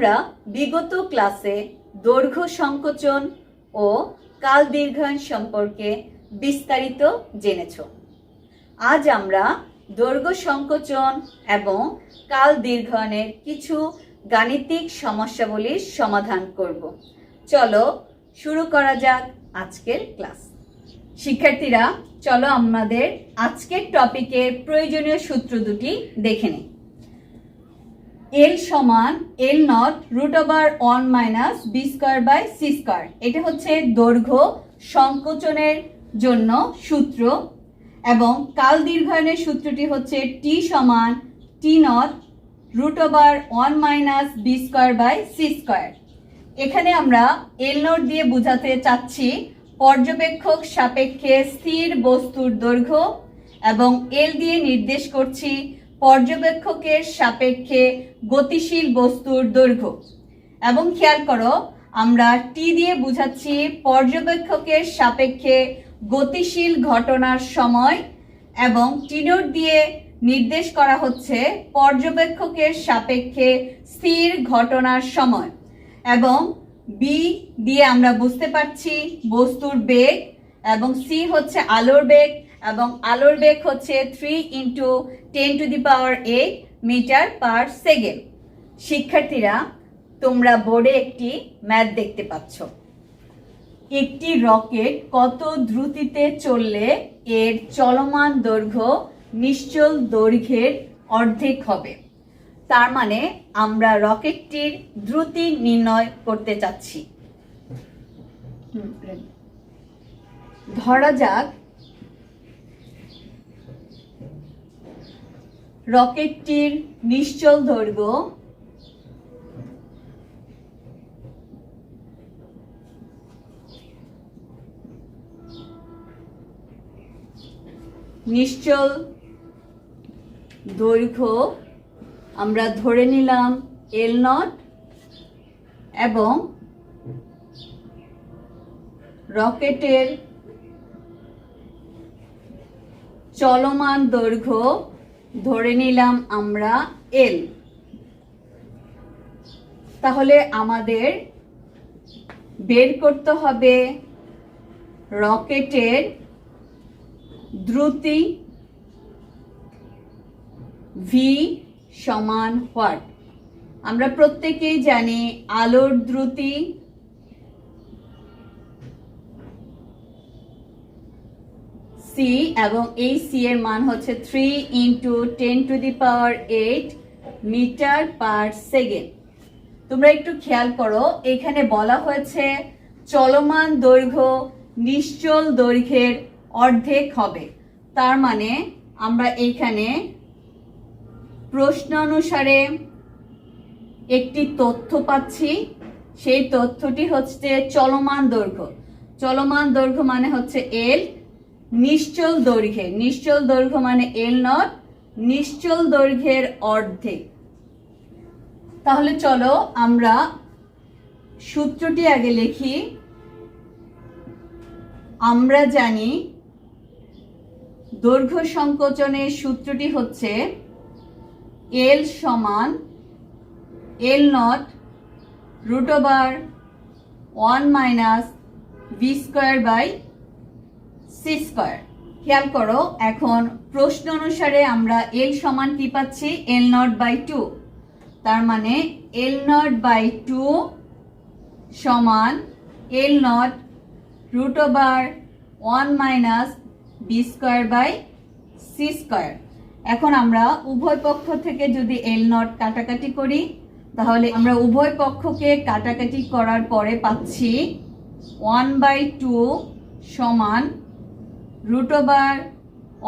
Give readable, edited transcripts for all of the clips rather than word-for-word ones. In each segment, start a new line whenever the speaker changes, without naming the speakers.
তোমরা বিগত ক্লাসে দৈর্ঘ্য সংকোচন ও কাল দীর্ঘায়ন সম্পর্কে বিস্তারিত জেনেছ। আজ আমরা দৈর্ঘ্য সংকোচন এবং কাল দীর্ঘায়নের কিছু গাণিতিক সমস্যাবলীর সমাধান করব। চলো শুরু করা যাক আজকের ক্লাস। শিক্ষার্থীরা, চলো আমাদের আজকের টপিকের প্রয়োজনীয় সূত্র দুটি দেখে নিই। L সমান L naught root over 1 minus B square by C square. এটা হচ্ছে দৈর্ঘ্য সংকোচনের জন্য সূত্র এবং কাল দীর্ঘায়নের সূত্রটি হচ্ছে টি সমান T naught root over 1 minus B square by C square. এখানে আমরা এল নট দিয়ে বোঝাতে চাচ্ছি পর্যবেক্ষক সাপেক্ষে স্থির বস্তুর দৈর্ঘ্য এবং এল দিয়ে নির্দেশ করছি পর্যবেক্ষকের সাপেক্ষে গতিশীল বস্তুর দৈর্ঘ্য। এবং খেয়াল করো, আমরা টি দিয়ে বোঝাচ্ছি পর্যবেক্ষকের সাপেক্ষে গতিশীল ঘটনার সময় এবং টি নট দিয়ে নির্দেশ করা হচ্ছে পর্যবেক্ষকের সাপেক্ষে স্থির ঘটনার সময় এবং বি দিয়ে আমরা বুঝতে পারছি বস্তুর বেগ এবং সি হচ্ছে আলোর বেগ এবং আলোর বেগ হচ্ছে 3 × 10⁸ মিটার পার সেকেন্ড। শিক্ষার্থীরা, তোমরা বোর্ডে একটি ম্যাথ দেখতে পাচ্ছ। একটি রকেট কত দ্রুতিতে চললে এর চলমান দৈর্ঘ্য নিশ্চল দৈর্ঘ্যের অর্ধেক হবে। তার মানে আমরা রকেটটির দ্রুতি নির্ণয় করতে চাচ্ছি। ধরা যাক রকেটটির নিশ্চল দৈর্ঘ্য আমরা ধরে নিলাম এল নট এবং রকেটের চলমান দৈর্ঘ্য ধরে নিলাম আমরা এল। তাহলে আমাদের বের করতে হবে রকেটের দ্রুতি ভি সমান হোয়াট। আমরা প্রত্যেকেই জানি আলোর দ্রুতি সি এবং এই সি এর মান হচ্ছে 3 × 10⁸ মিটার পার সেকেন্ড। তোমরা একটু খেয়াল করো, এখানে বলা হয়েছে চলমান দৈর্ঘ্য নিশ্চল দৈর্ঘ্যের অর্ধেক হবে। তার মানে আমরা এইখানে প্রশ্ন অনুসারে একটি তথ্য পাচ্ছি। সেই তথ্যটি হচ্ছে চলমান দৈর্ঘ্য। চলমান দৈর্ঘ্য মানে হচ্ছে এল, নিশ্চল দৈর্ঘ্য মানে এল নট, নিশ্চল দৈর্ঘ্যের অর্ধেক। তাহলে চলো আমরা সূত্রটি আগে লিখি। আমরা জানি দৈর্ঘ্য সংকোচনের সূত্রটি হচ্ছে এল সমান L naught root over 1 minus B square by C square. খেয়াল করো, এখন প্রশ্ন অনুসারে আমরা এল সমান কি পাচ্ছি? L naught by 2। তার মানে এল নট বাই 2 সমান L naught root over 1 minus B square by C square. এখন আমরা উভয় পক্ষ থেকে যদি এল নট কাটাকাটি করি, তাহলে আমরা উভয় পক্ষকে কাটাকাটি করার পরে পাচ্ছি 1/2 সমান root over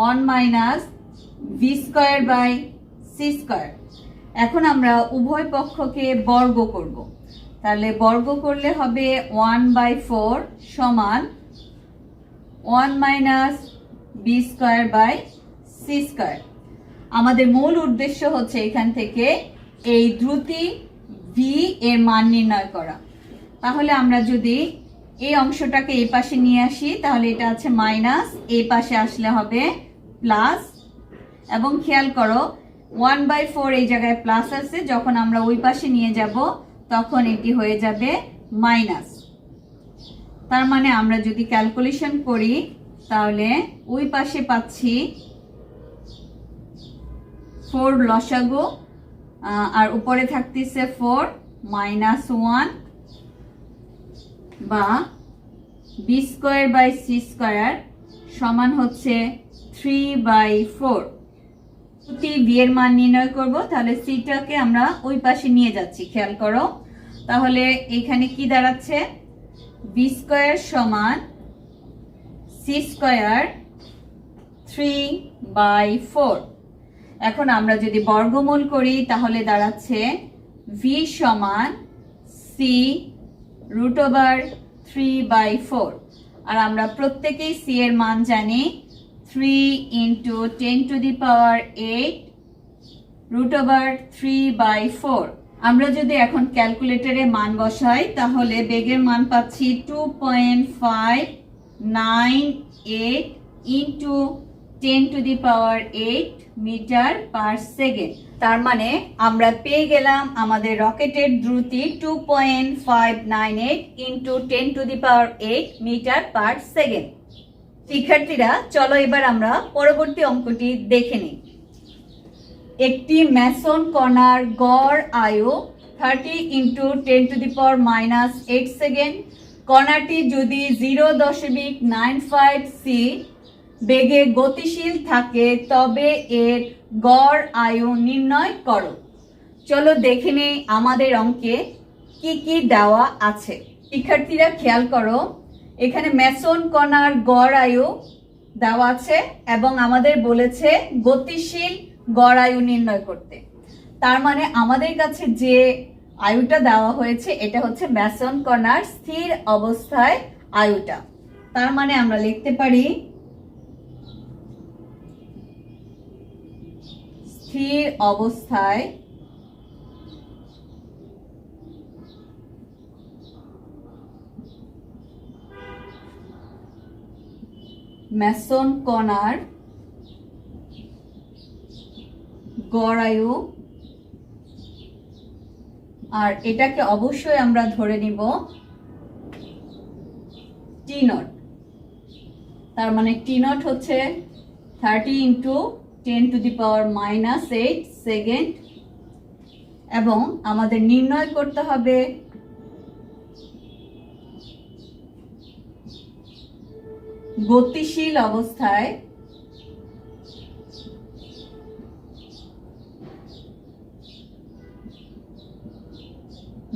1 minus V square by C square. এখন আমরা উভয় পক্ষকে বর্গ করব। তাহলে বর্গ করলে হবে 1/4 সমান 1 minus B square by C square. আমাদের মূল উদ্দেশ্য হচ্ছে এখান থেকে এই দ্রুতি ভি এর মান নির্ণয় করা। তাহলে আমরা যদি এই অংশটাকে এই পাশে নিয়ে আসি, তাহলে এটা আছে মাইনাস, এই পাশে আসলে হবে প্লাস। এবং খেয়াল করো 1/4 এই জায়গায় প্লাস আছে, যখন আমরা ওই পাশে নিয়ে যাব তখন এটি হয়ে যাবে মাইনাস। তার মানে আমরা যদি ক্যালকুলেশন করি তাহলে ওই পাশে পাচ্ছি 4 লসাগু আর উপরে থাকতেছে 4 মাইনাস 1 বা B square by C square সমান হচ্ছে 3/4। প্রতি বি এর মান নির্ণয় করব, তাহলে সিটাকে আমরা ওই পাশে নিয়ে যাচ্ছি, খেয়াল করো। তাহলে এখানে কি দাঁড়াচ্ছে, বি স্কোয়ার সমান সি স্কোয়ার 3/4। এখন আমরা যদি বর্গমূল করি তাহলে দাঁড়াচ্ছে ভি সমান সি √3/4। আর আমরা প্রত্যেকেই সি এর মান জানি, 3 × 10⁸ √3/4। আমরা যদি এখন ক্যালকুলেটরে মান বসাই তাহলে বেগের মান পাচ্ছি 2.598 × 10⁸ মিটার পার সেকেন্ড। তার মানে আমরা পেয়ে গেলাম আমাদের রকেটের দ্রুতি 2.598 × 10⁸ মিটার পার সেকেন্ড। শিক্ষার্থীরা, চলো এবার আমরা পরবর্তী অঙ্কটি দেখে নিই। একটি ম্যাসন কণার গড় আয়ু 30 × 10⁻⁻8 সেকেন্ড। কণাটি যদি 0.95 সি বেগে গতিশীল থাকে তবে এর গড় আয়ু নির্ণয় করো। চলো দেখে নেই আমাদের অঙ্কে কি কি দেওয়া আছে। শিক্ষার্থীরা খেয়াল করো, এখানে ম্যাসন কণার গড় আয়ু দেওয়া আছে এবং আমাদের বলেছে গতিশীল গড় আয়ু নির্ণয় করতে। তার মানে আমাদের কাছে যে আয়ুটা দেওয়া হয়েছে এটা হচ্ছে ম্যাসন কণার স্থির অবস্থায় আয়ুটা। তার মানে আমরা লিখতে পারি স্থির অবস্থায় ম্যাসন কণার গড় আয়ু, আর এটাকে অবশ্যই আমরা ধরে নিব টি নট। তার মানে টি নট হচ্ছে 30 × 10⁻⁻8 সেকেন্ড এবং আমাদের নির্ণয় করতে হবে গতিশীল অবস্থায়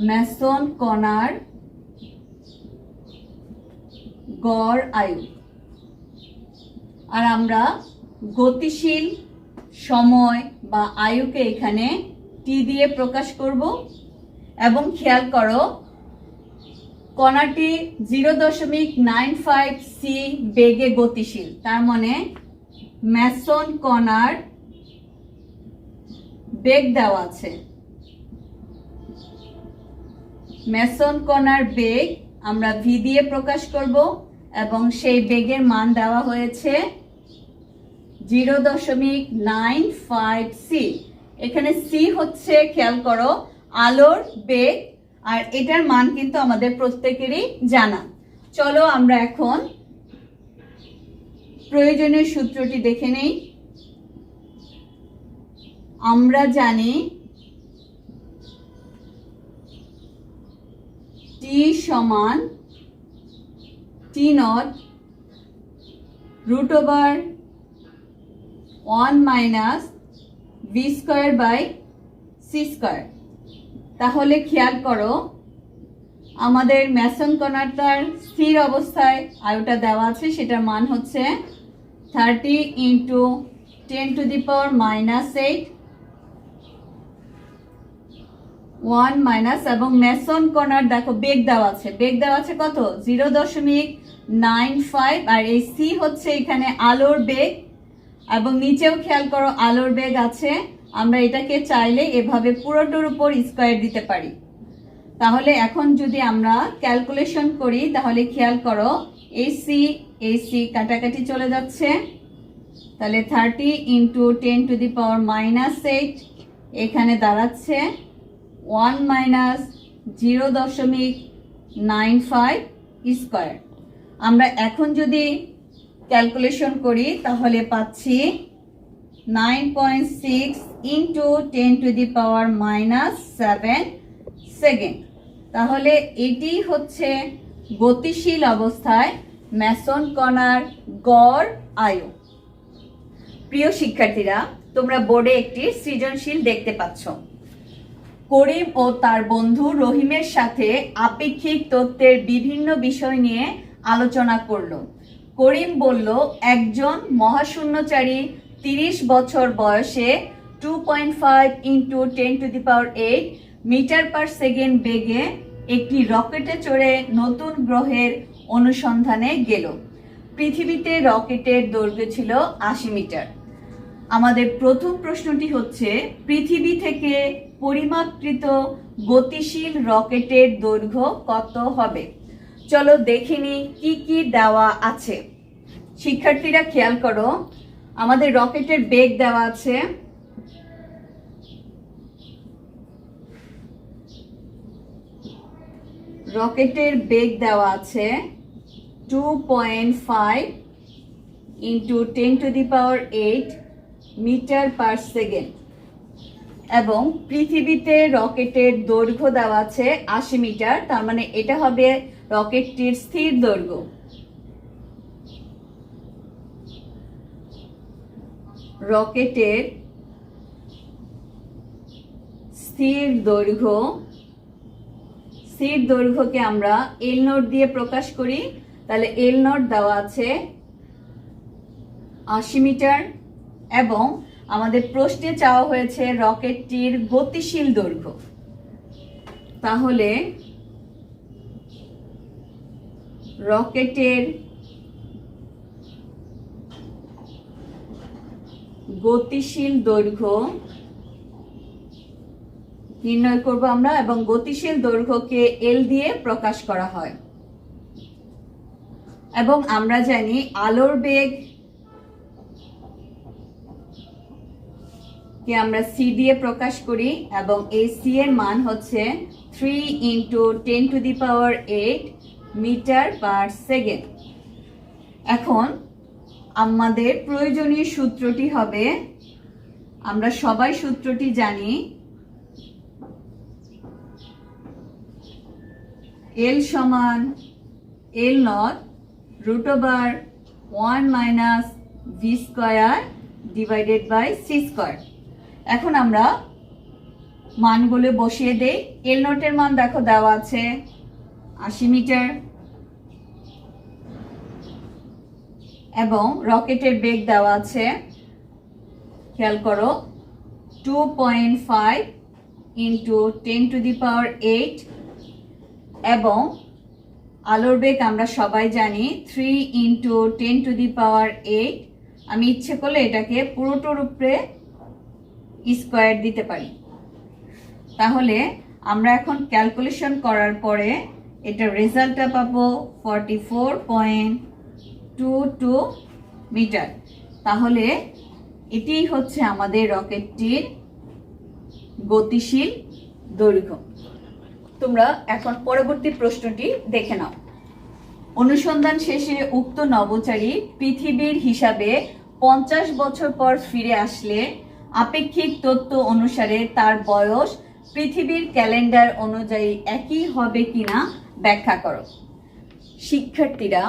ম্যাসন কণার গড় আয়ু। আর আমরা গতিশীল সময় বা আয়ুকে এখানে টি দিয়ে প্রকাশ করব। এবং খেয়াল করো, কণাটি 0.95 সি বেগে গতিশীল। তার মানে ম্যাসন কণার বেগ দেওয়া আছে, ম্যাসন কণার বেগ আমরা ভি দিয়ে প্রকাশ করব এবং সেই বেগের মান দেওয়া হয়েছে 0.95 সি। এখানে সি হচ্ছে, খেয়াল করো, আলোর বেগ, আর এটার মান কিন্তু আমাদের প্রত্যেকেরই জানা। চলো আমরা এখন প্রয়োজনীয় সূত্রটি দেখে নেই। আমরা জানি টি সমান T naught √1 - V square by C square. তাহলে খেয়াল করো, আমাদের ম্যাসন কণাটার স্থির অবস্থায় আয়ুটা দেওয়া আছে, সেটার মান হচ্ছে 30 × 10⁻⁻8 1 এবং ম্যাসন কণার দেখো বেগ দেওয়া আছে, বেগ দেওয়া আছে কত, 0.95। আর এই সি হচ্ছে এখানে আলোর বেগ এবং নিচেও খেয়াল করো আলোর বেগ আছে। আমরা এটাকে চাইলে এভাবে পুরোটার উপর স্কোয়ার দিতে পারি। তাহলে এখন যদি আমরা ক্যালকুলেশন করি তাহলে খেয়াল করো, এই সি কাটাকাটি চলে যাচ্ছে, তাহলে 30 × 10⁻⁻8 এখানে দাঁড়াচ্ছে 1 - 0.95 স্কয়ার। আমরা এখন যদি ক্যালকুলেশন করি তাহলে পাচ্ছি 9.6 ইন্টু 10⁻⁻7 সেকেন্ড। তাহলে এটি হচ্ছে গতিশীল অবস্থায় ম্যাসন কণার গড় আয়ু। প্রিয় শিক্ষার্থীরা, তোমরা বোর্ডে একটি সৃজনশীল দেখতে পাচ্ছ। করিম ও তার বন্ধু রহিমের সাথে আপেক্ষিক তত্ত্বের বিভিন্ন বিষয় নিয়ে আলোচনা করলো। করিম বলল, একজন মহাশূন্যচারী 30 বছর বয়সে 2.5 ইন্টু 10⁸ মিটার পার সেকেন্ড বেগে একটি রকেটে চড়ে নতুন গ্রহের অনুসন্ধানে গেল। পৃথিবীতে রকেটের দৈর্ঘ্য ছিল 80 মিটার। আমাদের প্রথম প্রশ্নটি হচ্ছে, পৃথিবী থেকে পরিমাপকৃত গতিশীল রকেটের দৈর্ঘ্য কত হবে? চলো দেখে নিই কি কি দেওয়া আছে। শিক্ষার্থীরা খেয়াল করো, আমাদের রকেটের বেগ দেওয়া আছে টু 2.5 ইন্টু 10⁸ মিটার পার সেকেন্ড এবং পৃথিবীতে রকেটের দৈর্ঘ্য দেওয়া আছে 80 মিটার। তার মানে এটা হবে রকেটটির স্থির দৈর্ঘ্য। রকেটের স্থির দৈর্ঘ্যকে আমরা এল নট দিয়ে প্রকাশ করি। তাহলে এল নট দেওয়া আছে 80 মিটার এবং আমাদের প্রশ্নে চাওয়া হয়েছে রকেটটির গতিশীল দৈর্ঘ্য। তাহলে রকেটের গতিশীল দৈর্ঘ্য নির্ণয় করব আমরা এবং গতিশীল দৈর্ঘ্যকে এল দিয়ে প্রকাশ করা হয়। এবং আমরা জানি আলোর বেগ কে আমরা সি দিয়ে প্রকাশ করি এবং এই সি এর মান হচ্ছে 3 ইন্টু 10⁸ মিটার পার সেকেন্ড। এখন আমাদের প্রয়োজনীয় সূত্রটি হবে, আমরা সবাই সূত্রটি জানি, এল সমান L naught √1 minus V square divided by C square. এখন আমরা মানগুলো বসিয়ে দেই। এল নটের মান দেখো দেওয়া আছে 80 মিটার এবং রকেটের বেগ দেওয়া আছে, খেয়াল করো, 2.5 ইন্টু 10⁸ এবং আলোর বেগ আমরা সবাই জানি 3 ইন্টু 10⁸। আমি ইচ্ছে করলে এটাকে পুরোটার উপরে স্কয়ার দিতে পারি। তাহলে আমরা এখন ক্যালকুলেশন করার পরে এটা রেজাল্টটা পাবো 44.22 মিটার। তাহলে এটিই হচ্ছে আমাদের রকেটটির গতিশীল দৈর্ঘ্য। তোমরা এখন পরবর্তী প্রশ্নটি দেখে নাও। অনুসন্ধান শেষে উক্ত নভোচারী পৃথিবীর হিসাবে 50 বছর পর ফিরে আসলে আপেক্ষিক তত্ত্ব অনুসারে তার বয়স পৃথিবীর ক্যালেন্ডার অনুযায়ী একই হবে কিনা ব্যাখ্যা করো। শিক্ষার্থীরা,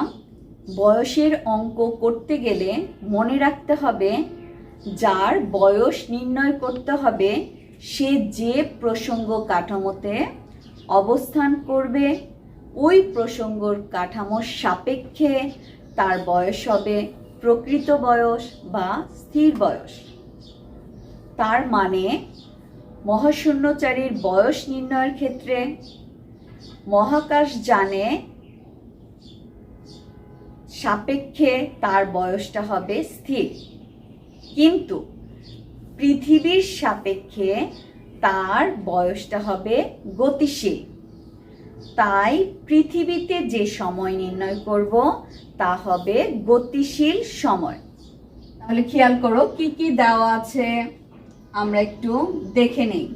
বয়সের অঙ্ক করতে গেলে মনে রাখতে হবে, যার বয়স নির্ণয় করতে হবে সে যে প্রসঙ্গ কাঠামোতে অবস্থান করবে ওই প্রসঙ্গর কাঠামোর সাপেক্ষে তার বয়স হবে প্রকৃত বয়স বা স্থির বয়স। তার মানে মহাশূন্যচারীর বয়স নির্ণয়ের ক্ষেত্রে মহাকাশযানে সাপেক্ষে তার বয়সটা হবে স্থির, কিন্তু পৃথিবীর সাপেক্ষে তার বয়সটা হবে গতিশীল। তাই পৃথিবীতে যে সময় নির্ণয় করব তা হবে গতিশীল সময়। তাহলে খেয়াল করো কি কি দেওয়া আছে, আমরা একটু দেখে নেই।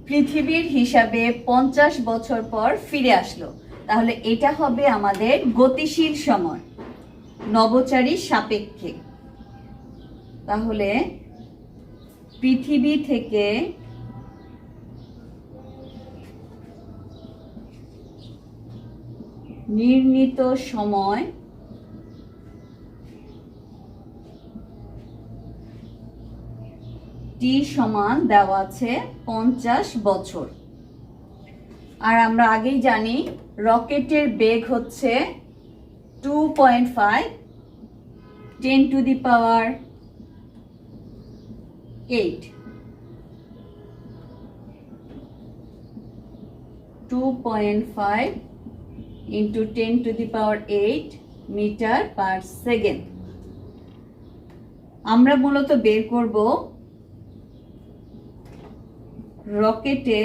পৃথিবীর হিসাবে 50 বছর পর ফিরে আসলো, তাহলে এটা হবে আমাদের গতিশীল সময় নভোচারীর সাপেক্ষে। তাহলে পৃথিবী থেকে নির্ণীত সময় টি সমান দেওয়া আছে 50 বছর। আর আমরা আগেই জানি রকেটের বেগ হচ্ছে 2.5 10 to the power 8, 2.5 into 10 to the power 8 metre per second. আমরা মূলত বের করব রকেটে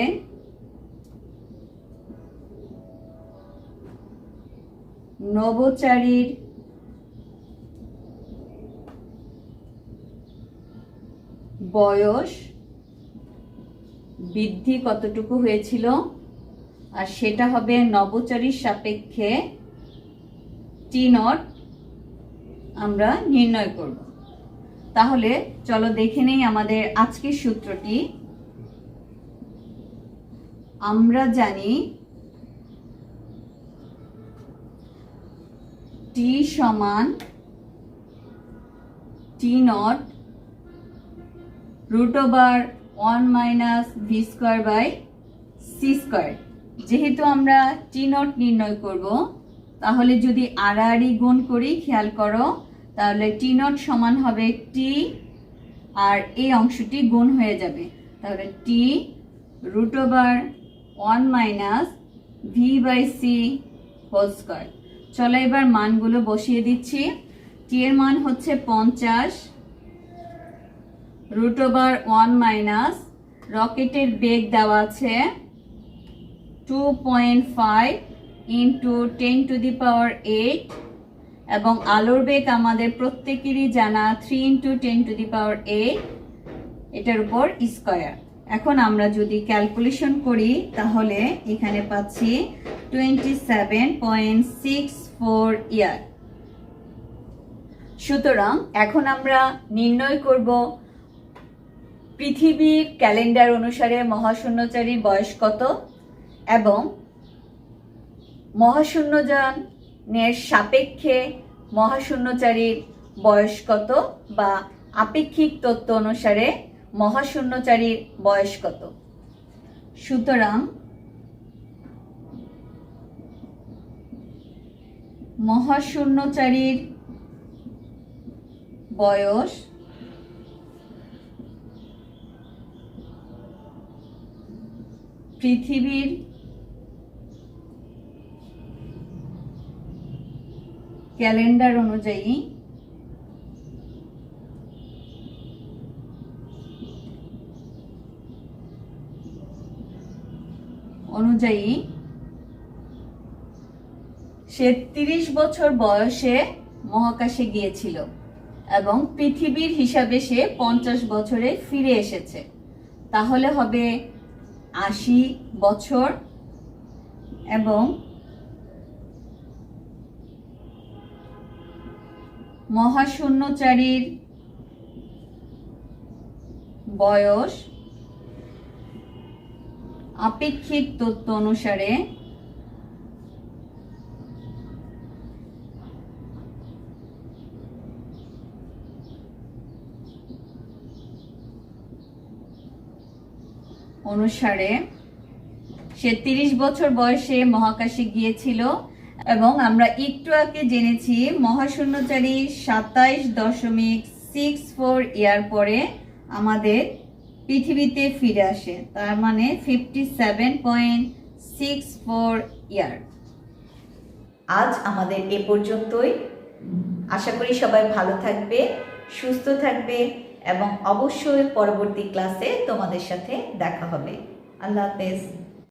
নভোচারীর বয়স বৃদ্ধি কতটুকু হয়েছিল, আর সেটা হবে নভোচারীর সাপেক্ষে টি নট আমরা নির্ণয় করব। তাহলে চলো দেখে নেই আমাদের আজকের সূত্রটি। আমরা জানি টি সমান টি নট √1 - v²/c²। যেহেতু আমরা টি নট নির্ণয় করব, তাহলে যদি আড়াআড়ি গুণ করি, খেয়াল করো, তাহলে টি নট সমান হবে টি আর এই অংশটি গুণ হয়ে যাবে, তাহলে টি √1 - v/c²। চলো এবার মানগুলো বসিয়ে দিচ্ছি। টি এর মান হচ্ছে 50, √1 রকেটের বেগ দেওয়া আছে 2.5 into 10 to the power 8, এবং আলোর বেগ আমাদের প্রত্যেকেরই জানা 3 into 10 to the power 8, এটার উপর স্কয়ার। এখন আমরা যদি ক্যালকুলেশন করি তাহলে এখানে পাচ্ছি 27.64 ইয়ার। সুতরাং এখন আমরা নির্ণয় করব পৃথিবীর ক্যালেন্ডার অনুসারে মহাশূন্যচারীর বয়স কত এবং মহাশূন্যযানের সাপেক্ষে মহাশূন্যচারীর বয়স কত, বা আপেক্ষিক তত্ত্ব অনুসারে মহাশূন্যচারীর বয়স কত। সুতরাং মহাশূন্যচারীর বয়স পৃথিবীর ক্যালেন্ডার অনুযায়ী সে 30 বছর বয়সে মহাকাশে গিয়েছিল এবং পৃথিবীর হিসাবে সে 50 বছরে ফিরে এসেছে, তাহলে হবে 80 বছর। এবং মহাশূন্যচারীর বয়স আপেক্ষিক তত্ত্ব অনুসারে সে 30 বছর বয়সে মহাকাশে গিয়েছিল, এবং আমরা একটু আগে জেনেছি মহাশূন্যচারী 27.64 ইয়ার পরে আমাদের পৃথিবীতে ফিরে আসে, তার মানে 57.64 ইয়ার। আজ আমাদের এ পর্যন্তই। আশা করি সবাই ভালো থাকবে, সুস্থ থাকবে, এবং অবশ্যই পরবর্তী ক্লাসে তোমাদের সাথে দেখা হবে। আল্লাহ হাফেজ।